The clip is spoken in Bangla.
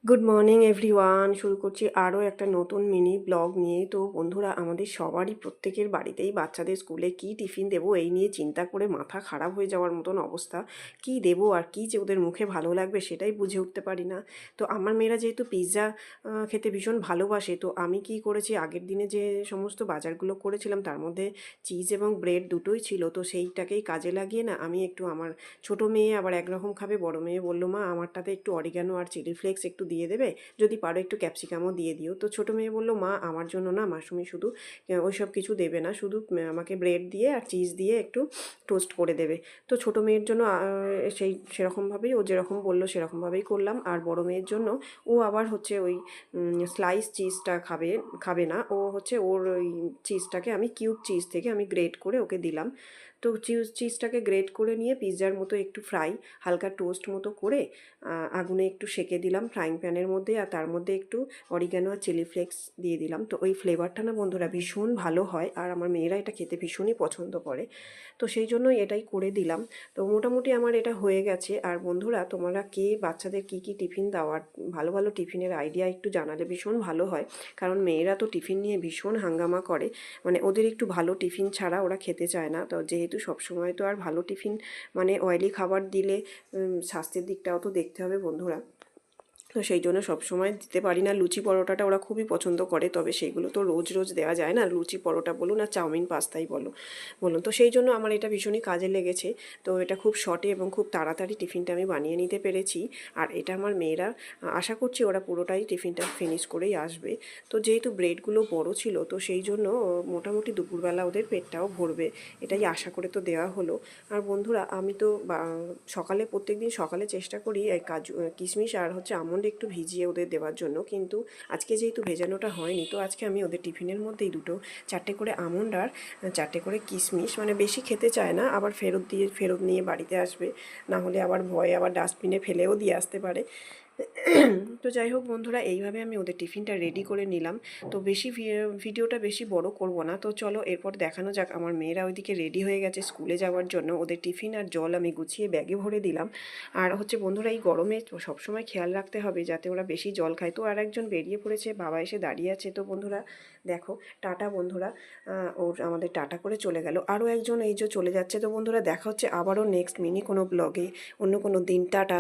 Good morning everyone. শুরু করছি আরও একটা নতুন মিনি ব্লগ নিয়ে। তো বন্ধুরা, আমাদের সবারই প্রত্যেকের বাড়িতেই বাচ্চাদের স্কুলে কি টিফিন দেবো এই নিয়ে চিন্তা করে মাথা খারাপ হয়ে যাওয়ার মতন অবস্থা। কি দেবো আর কি যে ওদের মুখে ভালো লাগবে সেটাই বুঝে উঠতে পারি না। তো আমার মেয়েরা যেহেতু পিৎজা খেতে ভীষণ ভালোবাসে, তো আমি কি করেছি, আগের দিনে যে সমস্ত বাজারগুলো করেছিলাম তার মধ্যে চিজ এবং ব্রেড দুটোই ছিল। তো সেইটাকেই কাজে লাগিয়ে না আমি একটু, আমার ছোটো মেয়ে আবার একরকম খাবে, বড় মেয়ে বললো মা আমারটাতে একটু অরিগ্যানো আর চিলি ফ্লেক্স একটু দিয়ে দেবে, যদি পারো একটু ক্যাপসিকামও দিয়ে দিও। তো ছোটো মেয়ে বললো মা আমার জন্য না মাসুমি শুধু ওই সব কিছু দেবে না, শুধু আমাকে ব্রেড দিয়ে আর চিজ দিয়ে একটু টোস্ট করে দেবে। তো ছোটো মেয়ের জন্য সেরকমভাবেই ও যেরকম বললো সেরকমভাবেই করলাম। আর বড় মেয়ের জন্য ও আবার হচ্ছে ওই স্লাইস চিজটা খাবে খাবে না, ও হচ্ছে ওর ওই চিজটাকে আমি কিউব চিজ থেকে আমি গ্রেট করে ওকে দিলাম। তো চিজটাকে গ্রেট করে নিয়ে পিৎজার মতো একটু ফ্রাই, হালকা টোস্ট মতো করে আগুনে একটু সেঁকে দিলাম ফ্রাইং প্যানের মধ্যে, আর তার মধ্যে একটু অরিগ্যানো আর চিলি ফ্লেক্স দিয়ে দিলাম। তো ওই ফ্লেভারটা না বন্ধুরা ভীষণ ভালো হয়, আর আমার মেয়েরা এটা খেতে ভীষণই পছন্দ করে। তো সেই জন্যই এটাই করে দিলাম। তো মোটামুটি আমার এটা হয়ে গেছে। আর বন্ধুরা, তোমরা কে বাচ্চাদের কী কী টিফিন দাও, ভালো ভালো টিফিনের আইডিয়া একটু জানালে ভীষণ ভালো হয়। কারণ মেয়েরা তো টিফিন নিয়ে ভীষণ হাঙ্গামা করে, মানে ওদের একটু ভালো টিফিন ছাড়া ওরা খেতে চায় না। তো যেহেতু সবসময় তো আর ভালো টিফিন, মানে অয়েলি খাবার দিলে স্বাস্থ্যের দিকটাও তো দেখতে হবে বন্ধুরা। তো সেই জন্য সবসময় দিতে পারি না। লুচি পরোটাটা ওরা খুবই পছন্দ করে, তবে সেইগুলো তো রোজ রোজ দেওয়া যায় না, লুচি পরোটা বলুন আর চাউমিন পাস্তাই বলুন। তো সেই জন্য আমার এটা ভীষণই কাজে লেগেছে। তো এটা খুব শর্টে এবং খুব তাড়াতাড়ি টিফিনটা আমি বানিয়ে নিতে পেরেছি। আর এটা আমার মেয়েরা, আশা করছি ওরা পুরোটাই টিফিনটা ফিনিশ করেই আসবে। তো যেহেতু ব্রেডগুলো বড় ছিল, তো সেই জন্য মোটামুটি দুপুরবেলা ওদের পেটটাও ভরবে, এটাই আশা করে তো দেওয়া হলো। আর বন্ধুরা, আমি তো সকালে প্রত্যেকদিন সকালে চেষ্টা করি এই কাজু কিশমিশ আর হচ্ছে আমন্ড একটু ভিজিয়ে ওদের দেওয়ার জন্য, কিন্তু আজকে যেহেতু ভেজানোটা হয়নি, তো আজকে আমি ওদের টিফিনের মধ্যেই চারটে করে আমন্ড আর চারটে করে কিশমিশ, মানে বেশি খেতে চায় না, আবার ফেরত নিয়ে বাড়িতে আসবে, না হলে আবার ভয়ে আবার ডাস্টবিনে ফেলেও দিয়ে আসতে পারে। তো যাই হোক বন্ধুরা, এইভাবে আমি ওদের টিফিনটা রেডি করে নিলাম। তো ভিডিওটা বেশি বড় করব না। তো চলো এরপর দেখানো যাক। আমার মেয়েরা ওইদিকে রেডি হয়ে গেছে স্কুলে যাওয়ার জন্য, ওদের টিফিন আর জল আমি গুছিয়ে ব্যাগে ভরে দিলাম। আর হচ্ছে বন্ধুরা, এই গরমে সবসময় খেয়াল রাখতে হবে যাতে ওরা বেশি জল খায়। তো আর একজন বেরিয়ে পড়েছে, বাবা এসে দাঁড়িয়ে আছে। তো বন্ধুরা দেখো, টাটা বন্ধুরা, ওর আমাদের টাটা করে চলে গেল। আরও একজন এই যে চলে যাচ্ছে। তো বন্ধুরা দেখা হচ্ছে আবারও নেক্সট মিনি কোনো ব্লগে অন্য কোনো দিন। টাটা।